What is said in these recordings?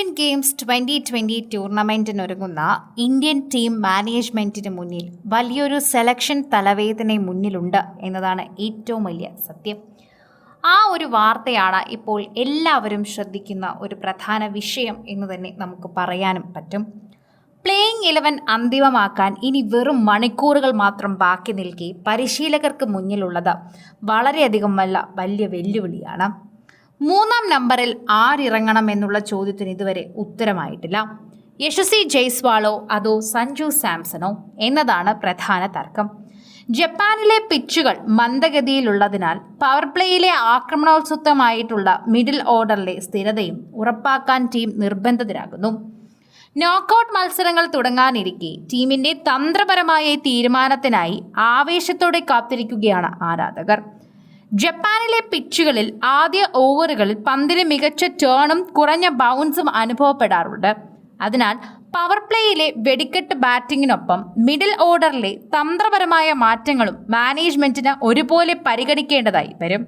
Asian games 2020 ടൂർണമെൻറ്റിനൊരുങ്ങുന്ന Indian team മാനേജ്മെൻറ്റിന് മുന്നിൽ വലിയൊരു selection തലവേദന മുന്നിലുണ്ട് എന്നതാണ് ഏറ്റവും വലിയ സത്യം. ആ ഒരു വാർത്തയാണ് ഇപ്പോൾ എല്ലാവരും ശ്രദ്ധിക്കുന്ന ഒരു പ്രധാന വിഷയം എന്ന് തന്നെ നമുക്ക് പറയാനും പറ്റും. പ്ലേയിങ് 11 അന്തിമമാക്കാൻ ഇനി വെറും മണിക്കൂറുകൾ മാത്രം ബാക്കി നിൽക്കെ പരിശീലകർക്ക് മുന്നിലുള്ളത് വളരെയധികം വലിയ വെല്ലുവിളിയാണ്. 3-ാം നമ്പറിൽ ആരിറങ്ങണം എന്നുള്ള ചോദ്യത്തിന് ഇതുവരെ ഉത്തരമായിട്ടില്ല. യശസ്വി ജയ്സ്വാളോ അതോ സഞ്ജു സാംസണോ എന്നതാണ് പ്രധാന തർക്കം. ജപ്പാനിലെ പിച്ചുകൾ മന്ദഗതിയിലുള്ളതിനാൽ പവർ പ്ലേയിലെ ആക്രമണോത്സുകമായിട്ടുള്ള മിഡിൽ ഓർഡറിലെ സ്ഥിരതയും ഉറപ്പാക്കാൻ ടീം നിർബന്ധിതരാകുന്നു. നോക്കൌട്ട് മത്സരങ്ങൾ തുടങ്ങാനിരിക്കെ ടീമിന്റെ തന്ത്രപരമായ തീരുമാനത്തിനായി ആവേശത്തോടെ കാത്തിരിക്കുകയാണ് ആരാധകർ. ജപ്പാനിലെ പിച്ചുകളിൽ ആദ്യ ഓവറുകളിൽ പന്തിന് മികച്ച ടേണും കുറഞ്ഞ ബൗൺസും അനുഭവപ്പെടാറുണ്ട്. അതിനാൽ പവർ പ്ലേയിലെ വെടിക്കെട്ട് ബാറ്റിങ്ങിനൊപ്പം മിഡിൽ ഓർഡറിലെ തന്ത്രപരമായ മാറ്റങ്ങളും മാനേജ്മെന്റിന് ഒരുപോലെ പരിഗണിക്കേണ്ടതായി വരും.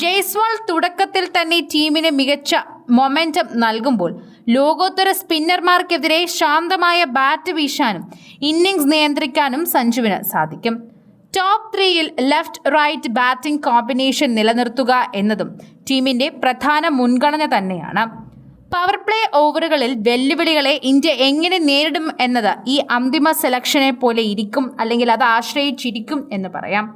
ജയ്സ്വാൾ തുടക്കത്തിൽ തന്നെ ടീമിന് മികച്ച മൊമെന്റം നൽകുമ്പോൾ ലോകോത്തര സ്പിന്നർമാർക്കെതിരെ ശാന്തമായ ബാറ്റ് വീശാനും ഇന്നിംഗ്സ് നിയന്ത്രിക്കാനും സഞ്ജുവിന് സാധിക്കും. ടോപ്പ് 3-ൽ ലെഫ്റ്റ് റൈറ്റ് ബാറ്റിംഗ് കോമ്പിനേഷൻ നിലനിർത്തുക എന്നതും ടീമിന്റെ പ്രധാന മുൻഗണന തന്നെയാണ്. പവർ പ്ലേ ഓവറുകളിൽ വെല്ലുവിളികളെ ഇന്ത്യ എങ്ങനെ നേരിടും എന്നത് ഈ അന്തിമ സെലക്ഷനെ പോലെ ഇരിക്കും, അല്ലെങ്കിൽ അത് ആശ്രയിച്ചിരിക്കും എന്ന് പറയാം.